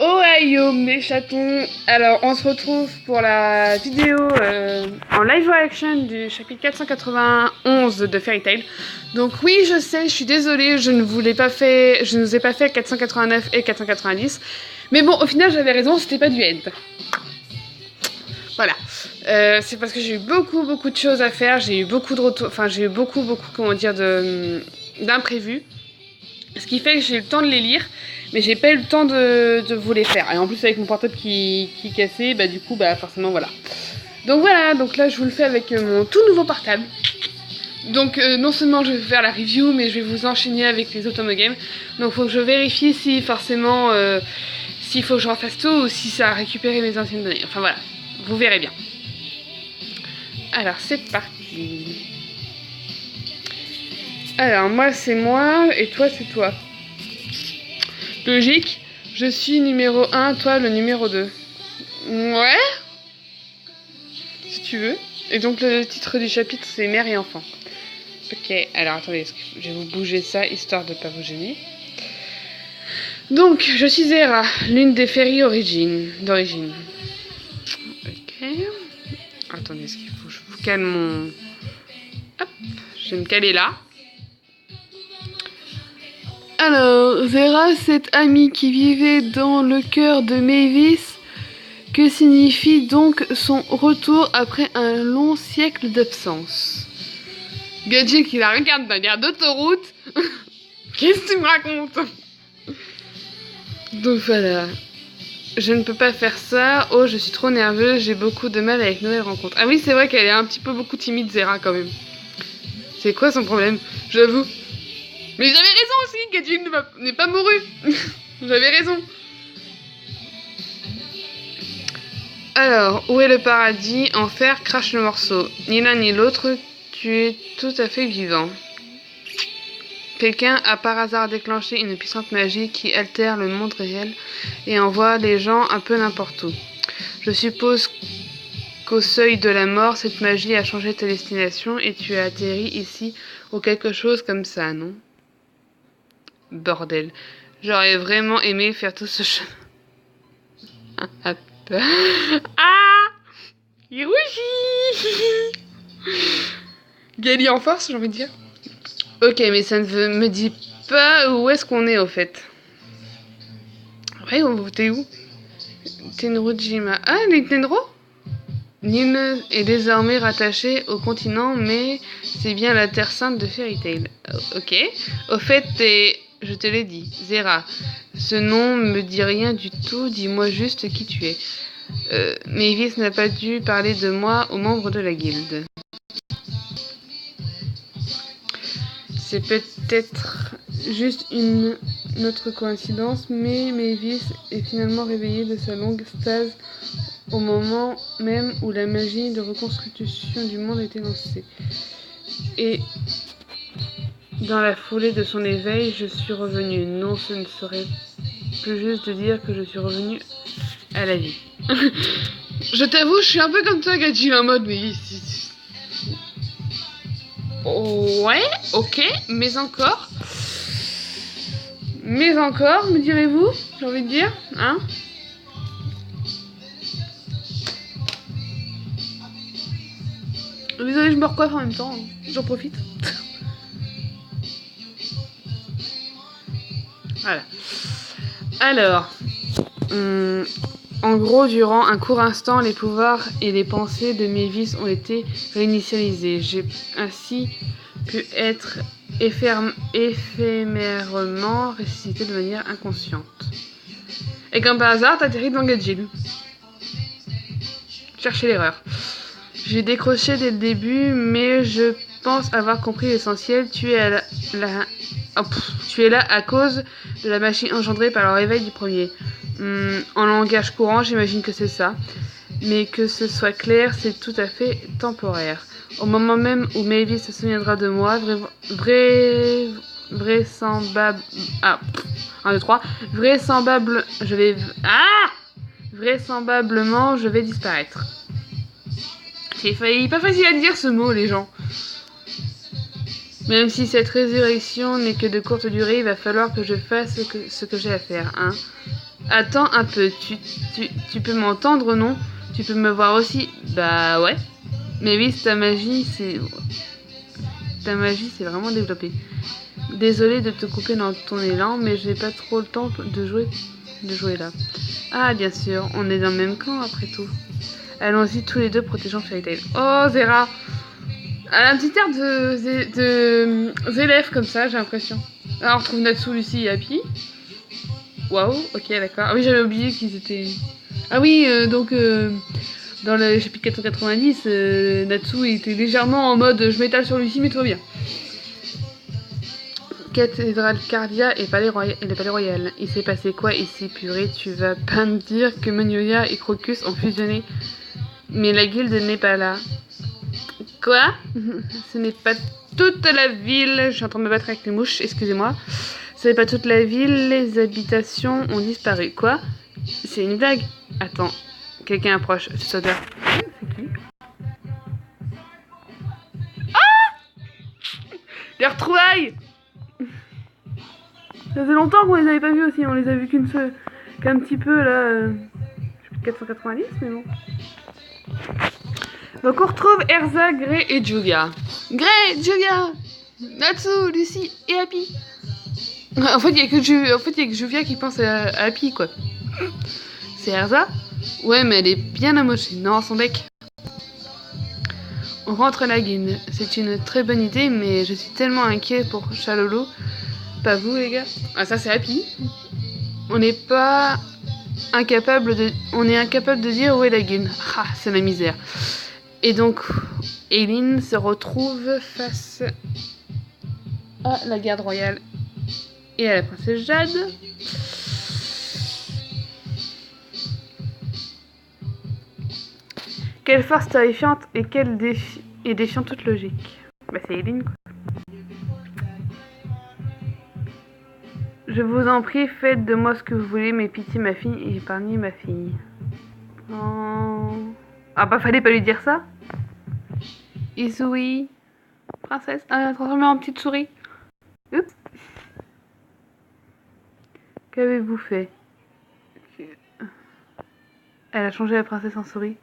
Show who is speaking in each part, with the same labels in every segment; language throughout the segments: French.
Speaker 1: Ohio mes chatons. Alors on se retrouve pour la vidéo en live action du chapitre 491 de Fairy Tail. Donc oui, je sais, je suis désolée, je ne vous ai pas fait 489 et 490. Mais bon, au final j'avais raison, c'était pas du end. Voilà. C'est parce que j'ai eu beaucoup de choses à faire, j'ai eu beaucoup de retours, enfin j'ai eu beaucoup comment dire d'imprévus. Ce qui fait que j'ai eu le temps de les lire, mais j'ai pas eu le temps de vous les faire. Et en plus avec mon portable qui cassait, bah du coup bah forcément voilà. Donc voilà, donc là je vous le fais avec mon tout nouveau portable. Donc non seulement je vais faire la review, mais je vais vous enchaîner avec les Automogames. Donc faut que je vérifie si forcément s'il faut que je refasse tout ou si ça a récupéré mes anciennes données. Enfin voilà, vous verrez bien. Alors c'est parti. Alors moi c'est moi et toi c'est toi. Logique, je suis numéro 1, toi le numéro 2. Ouais, si tu veux. Et donc le titre du chapitre c'est Mère et enfant. Ok, alors attendez, je vais vous bouger ça histoire de pas vous gêner. Donc je suis Zera, l'une des fairies d'origine. Ok. Attendez, est-ce qu'il faut que je vous cale mon... Hop, je vais me caler là. Alors, Zera, cette amie qui vivait dans le cœur de Mavis, que signifie donc son retour après un long siècle d'absence? Gadget qui la regarde d'un air d'autoroute. Qu'est-ce que tu me racontes? Donc voilà. Je ne peux pas faire ça. Oh, je suis trop nerveuse, j'ai beaucoup de mal avec nouvelles rencontres. Ah oui, c'est vrai qu'elle est un petit peu beaucoup timide, Zera, quand même. C'est quoi son problème? J'avoue. Mais j'avais raison aussi, Gadget n'est pas mouru. J'avais raison. Alors, où est le paradis? Enfer, crache le morceau. Ni l'un ni l'autre, tu es tout à fait vivant. Quelqu'un a par hasard déclenché une puissante magie qui altère le monde réel et envoie les gens un peu n'importe où. Je suppose qu'au seuil de la mort, cette magie a changé ta destination et tu as atterri ici ou quelque chose comme ça, non? Bordel. J'aurais vraiment aimé faire tout ce chemin. Ah! Il rougit. Gali en force, j'ai envie de dire. Ok, mais ça ne me dit pas où est-ce qu'on est au fait. Ouais, t'es où? Tenrujima. Ah, les Tenro? Nîmes est désormais rattachée au continent, mais c'est bien la terre sainte de Fairy Tail. Ok. Au fait, je te l'ai dit, Zera. Ce nom me dit rien du tout, dis-moi juste qui tu es. Mavis n'a pas dû parler de moi aux membres de la guilde. C'est peut-être juste une autre coïncidence, mais Mavis est finalement réveillée de sa longue stase au moment même où la magie de reconstitution du monde était lancée. Et dans la foulée de son éveil, je suis revenue. Non, ce ne serait plus juste de dire que je suis revenue à la vie. Je t'avoue, je suis un peu comme toi, Gadji, en mode, mais... Ouais, ok, mais encore, me direz-vous, j'ai envie de dire, hein? Désolée, je me recoiffe en même temps, j'en profite. Voilà. Alors, en gros, durant un court instant, les pouvoirs et les pensées de Mavis ont été réinitialisés. J'ai ainsi pu être éphémèrement ressuscité de manière inconsciente. Et comme par hasard, t'atterris dans Gadjil. Cherchez l'erreur. J'ai décroché dès le début, mais je pense avoir compris l'essentiel. Tu es là à cause de la machine engendrée par le réveil du premier. En langage courant, j'imagine que c'est ça. Mais que ce soit clair, c'est tout à fait temporaire. Au moment même où Mavis se souviendra de moi, vraisemblable... Ah, 1, 2, 3. Vraisemblablement, je vais disparaître. C'est pas facile à dire ce mot, les gens. Même si cette résurrection n'est que de courte durée, il va falloir que je fasse ce que j'ai à faire, hein. Attends un peu, tu peux m'entendre, non? Tu peux me voir aussi? Bah ouais. Mais oui, ta magie, c'est vraiment développée. Désolée de te couper dans ton élan, mais j'ai pas trop le temps de jouer là. Ah, bien sûr, on est dans le même camp après tout. Allons-y tous les deux, protégeons Fairy Tail. Oh, Zera! Elle a un petit air d'élève comme ça, j'ai l'impression. Là, on retrouve Natsu, Lucy et Happy. Waouh, ok, d'accord. Ah oui, j'avais oublié qu'ils étaient... Ah oui, dans le chapitre 490, Natsu était légèrement en mode je m'étale sur Lucy, mais tout va bien. Cathédrale Cardia et le palais royal. Il s'est passé quoi ici, purée? Tu vas pas me dire que Magnolia et Crocus ont fusionné? Mais la guilde n'est pas là. Quoi? Ce n'est pas toute la ville. Je suis en train de me battre avec les mouches, excusez-moi. Ce n'est pas toute la ville, les habitations ont disparu. Quoi? C'est une blague? Attends, quelqu'un approche. C'est odeur. C'est qui? Les retrouvailles! Ça fait longtemps qu'on les avait pas vus aussi, on les a vus qu'un petit peu là. Je suis 490, mais bon. Donc on retrouve Erza, Grey et Julia. Grey, Julia, Natsu, Lucy et Happy. En fait, il y a que Julia qui pense à Happy, quoi. C'est Erza? Ouais, mais elle est bien amochée. Non, son bec. On rentre à la guilde. C'est une très bonne idée, mais je suis tellement inquiet pour Chalolo. Pas vous, les gars? Ah, ça, c'est Happy. On est incapable de dire où est la guilde. Ah, c'est la misère. Et donc, Eileen se retrouve face à la garde royale et à la princesse Jade. Quelle force terrifiante et défiant toute logique. Bah, c'est Eileen, quoi. Je vous en prie, faites de moi ce que vous voulez, mais pitié ma fille et épargnez ma fille. Oh. Ah bah fallait pas lui dire ça. Izui, princesse, transformée en petite souris. Oups. Qu'avez-vous fait? Elle a changé la princesse en souris.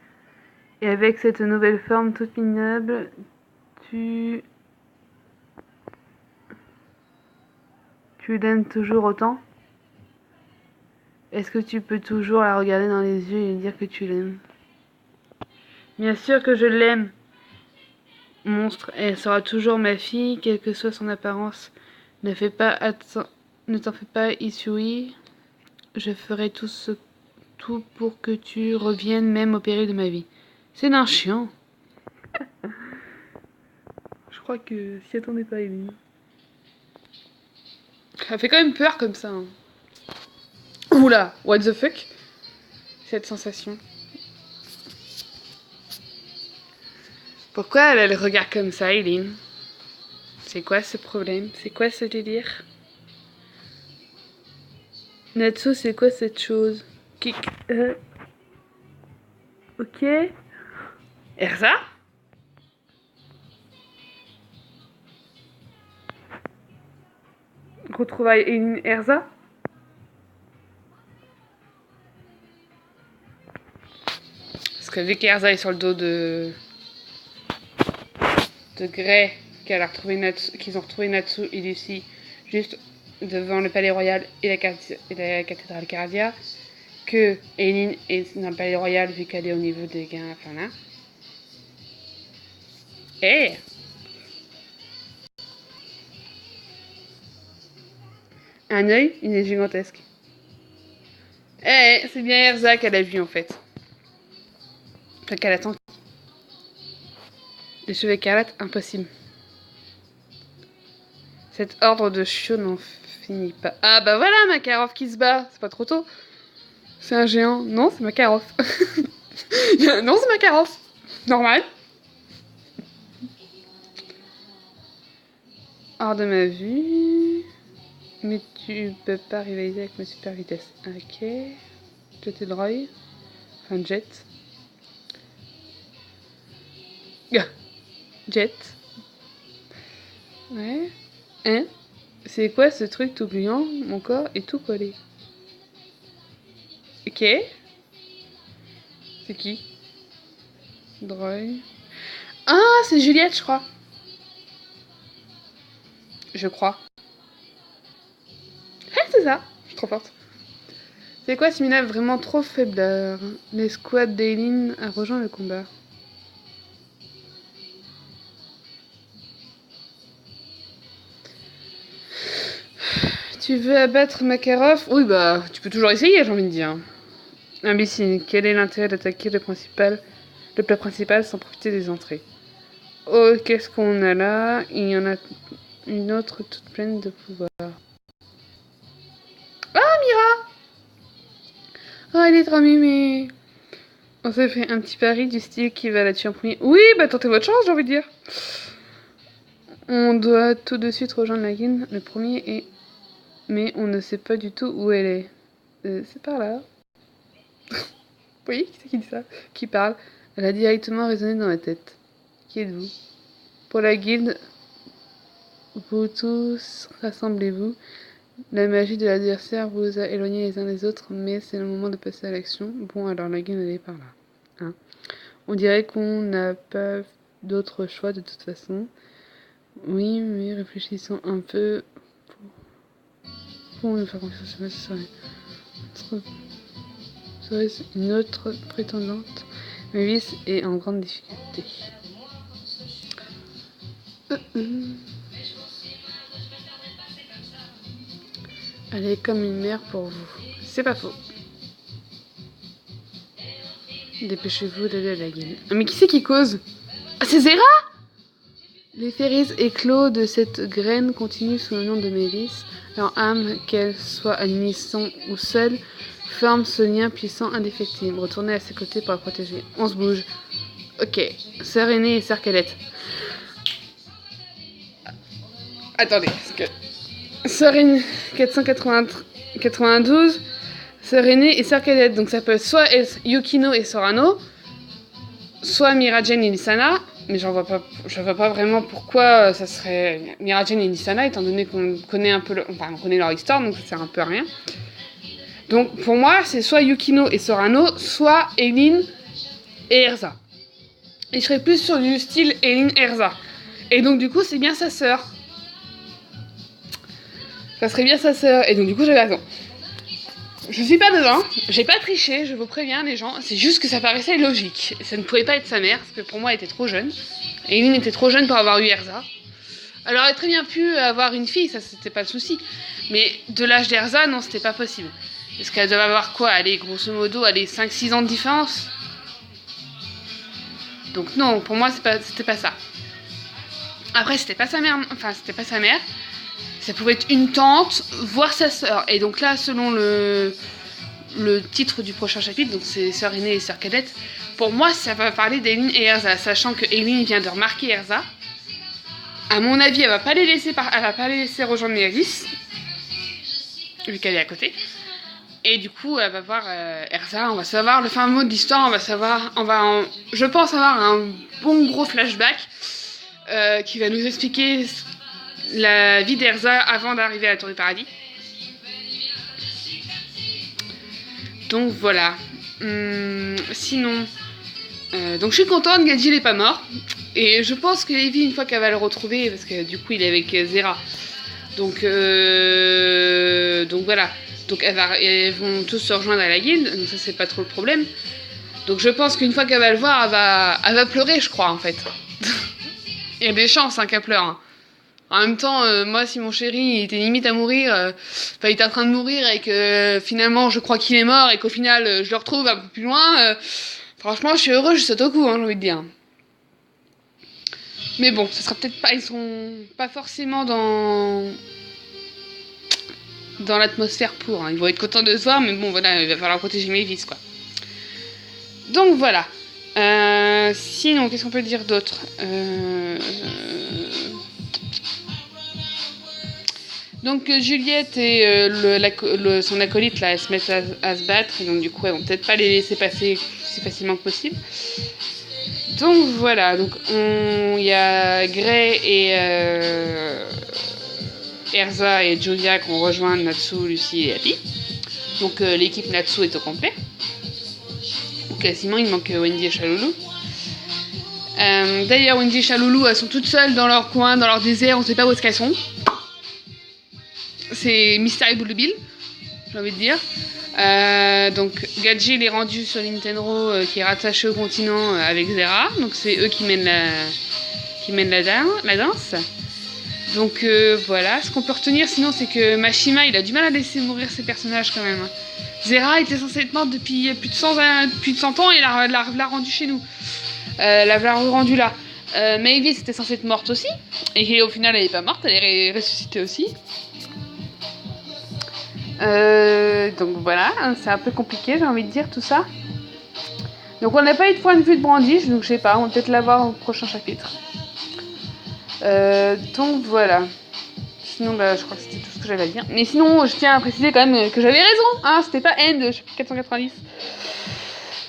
Speaker 1: Et avec cette nouvelle forme toute minable, tu l'aimes toujours autant? Est-ce que tu peux toujours la regarder dans les yeux et lui dire que tu l'aimes? Bien sûr que je l'aime, monstre. Elle sera toujours ma fille, quelle que soit son apparence. Ne t'en fais pas, Isui. Je ferai tout pour que tu reviennes, même au péril de ma vie. C'est d'un chiant. Je crois que s'y attendait pas, Eileen. Ça fait quand même peur comme ça. Hein. Oula, what the fuck? Cette sensation. Pourquoi elle a le regard comme ça, Eileen? C'est quoi ce problème? C'est quoi ce délire? Natsu, c'est quoi cette chose? Ok. Erza? Retrouvailles Eileen Erza? Parce que vu qu'Erza est sur le dos de Grey, qu'ils ont retrouvé Natsu et Lucy juste devant le palais royal et la cathédrale Cardia, que Eileen est dans le palais royal vu qu'elle est au niveau des gains, enfin là. Eh! Un œil, il est gigantesque. Eh, c'est bien Erza qu'elle a vu en fait. Enfin, qu'elle attend. Les cheveux écarlates, impossible. Cet ordre de chiots n'en finit pas. Ah bah voilà, Makarov qui se bat. C'est pas trop tôt. C'est un géant. Non, c'est Makarov. Non, c'est Makarov. Normal. Hors de ma vue. Mais tu peux pas rivaliser avec ma super vitesse. Ok. Jeter le Roy. Enfin, Jet. Jet. Ouais. Hein? C'est quoi ce truc tout gluant? Mon corps est tout collé. Ok. C'est qui? Droy. Ah, c'est Juliette, je crois. Je crois. Ah, c'est ça. Je suis trop forte. C'est quoi, Simina vraiment trop faibleur? L'escouade d'Eileen a rejoint le combat. Tu veux abattre Makarov? Oui, bah, tu peux toujours essayer, j'ai envie de dire. Imbécile, quel est l'intérêt d'attaquer le plat principal sans profiter des entrées? Oh, qu'est-ce qu'on a là? Il y en a une autre toute pleine de pouvoir. Ah, Mira! Oh, elle est trop mimée. On s'est fait un petit pari du style qui va la tuer en premier. Oui, bah tentez votre chance, j'ai envie de dire. On doit tout de suite rejoindre la guilde. Le premier est... Mais on ne sait pas du tout où elle est. C'est par là. Oui, qui c'est qui dit ça? Qui parle? Elle a directement résonné dans ma tête. Qui êtes-vous? Pour la guilde, vous tous, rassemblez-vous. La magie de l'adversaire vous a éloignés les uns des autres, mais c'est le moment de passer à l'action. Bon, alors la guilde, elle est par là. Hein. On dirait qu'on n'a pas d'autre choix de toute façon. Oui, mais réfléchissons un peu. Pour nous faire confiance, serait une autre prétendante. Mavis est en grande difficulté. Elle est comme une mère pour vous. C'est pas faux. Dépêchez-vous d'aller à la guilde. Ah, mais qui c'est qui cause? Ah, c'est Zera! Les féris éclos de cette graine continuent sous le nom de Mavis. Leur âme, qu'elle soit à l'unisson ou seule, forme ce lien puissant indéfectible. Retournez à ses côtés pour la protéger. On se bouge. Ok. Sœur aînée et sœur cadette. Attendez, parce que... Sœur aînée 492, sœur aînée et sœur cadette. Donc ça peut être soit Yukino et Sorano, soit Miragen et Nisana. Mais je vois pas vraiment pourquoi ça serait Miragen et Nisana, étant donné qu'on connaît un peu on connaît leur histoire, donc ça sert un peu à rien. Donc pour moi, c'est soit Yukino et Sorano, soit Eileen et Erza. Et je serais plus sur du style Eileen Erza. Et donc du coup, c'est bien sa sœur. Ça serait bien sa sœur. Et donc du coup, j'avais raison. Je suis pas dedans, j'ai pas triché, je vous préviens les gens, c'est juste que ça paraissait logique. Ça ne pouvait pas être sa mère, parce que pour moi elle était trop jeune. Et Eileen était trop jeune pour avoir eu Erza. Elle aurait très bien pu avoir une fille, ça c'était pas le souci. Mais de l'âge d'Erza, non, c'était pas possible. Parce qu'elle devait avoir quoi? Allez, grosso modo, 5-6 ans de différence. Donc non, pour moi c'était pas ça. Après, c'était pas sa mère, ça pouvait être une tante, voire sa sœur. Et donc là, selon le titre du prochain chapitre, donc c'est sœur aînée et sœur cadette, pour moi, ça va parler d'Eileen et Erza, sachant que Eileen vient de remarquer Erza. À mon avis, elle va pas les laisser rejoindre Mavis, vu qu'elle est à côté. Et du coup, elle va voir Erza, on va savoir le fin mot de l'histoire, je pense avoir un bon gros flashback qui va nous expliquer la vie d'Erza avant d'arriver à la Tour du Paradis. Donc voilà. Sinon, donc je suis contente, Gadji n'est pas mort. Et je pense que Evie, une fois qu'elle va le retrouver, parce que du coup il est avec Zera. Donc voilà. Donc elles vont tous se rejoindre à la guilde, donc ça c'est pas trop le problème. Donc je pense qu'une fois qu'elle va le voir, elle va pleurer, je crois en fait. Il y a des chances qu'elle pleure. Hein. En même temps, moi, si mon chéri il était limite à mourir, il était en train de mourir et que finalement je crois qu'il est mort et qu'au final je le retrouve un peu plus loin, franchement, je suis heureuse, je saute au cou, hein, j'ai envie de dire. Mais bon, ça sera peut-être pas, ils seront pas forcément dans l'atmosphère pour. Hein. Ils vont être contents de se voir, mais bon, voilà, il va falloir protéger Mavis, quoi. Donc voilà. Sinon, qu'est-ce qu'on peut dire d'autre? Donc Juliette et son acolyte là, elles se mettent à se battre, et donc du coup elles vont peut-être pas les laisser passer si facilement que possible. Donc voilà, donc il y a Gray et Erza et Julia qui ont rejoint Natsu, Lucy et Happy. Donc l'équipe Natsu est au complet. Quasiment, il manque Wendy et Chaloulou. D'ailleurs, Wendy et Chaloulou, elles sont toutes seules dans leur coin, dans leur désert, on sait pas où est-ce qu'elles sont. C'est Mystery Boule de Bill, j'ai envie de dire. Donc Gadget il est rendu sur Nintendo qui est rattaché au continent avec Zera. Donc c'est eux qui mènent la danse. Donc voilà, ce qu'on peut retenir sinon c'est que Mashima il a du mal à laisser mourir ses personnages quand même. Zera était censée être morte depuis plus de 100 ans et l'a rendu chez nous. L'a rendu là. Mavis était censée être morte aussi. Et au final elle est pas morte, elle est ressuscitée aussi. Donc voilà, c'est un peu compliqué j'ai envie de dire tout ça. Donc on n'a pas eu de point de vue de Brandish, donc je sais pas, on va peut-être l'avoir au prochain chapitre. Donc voilà. Sinon, je crois que c'était tout ce que j'avais à dire. Mais sinon, je tiens à préciser quand même que j'avais raison. Hein, c'était pas End, chapitre 490.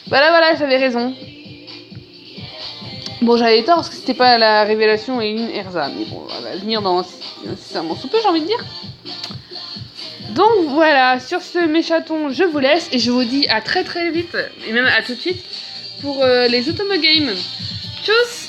Speaker 1: Voilà, j'avais raison. Bon, j'avais tort parce que c'était pas la révélation Eileen Erza. Mais bon, elle va venir dans incessamment sous peu, j'ai envie de dire. Donc voilà, sur ce mes chatons, je vous laisse et je vous dis à très très vite, et même à tout de suite, pour les Automo Games. Tchuss!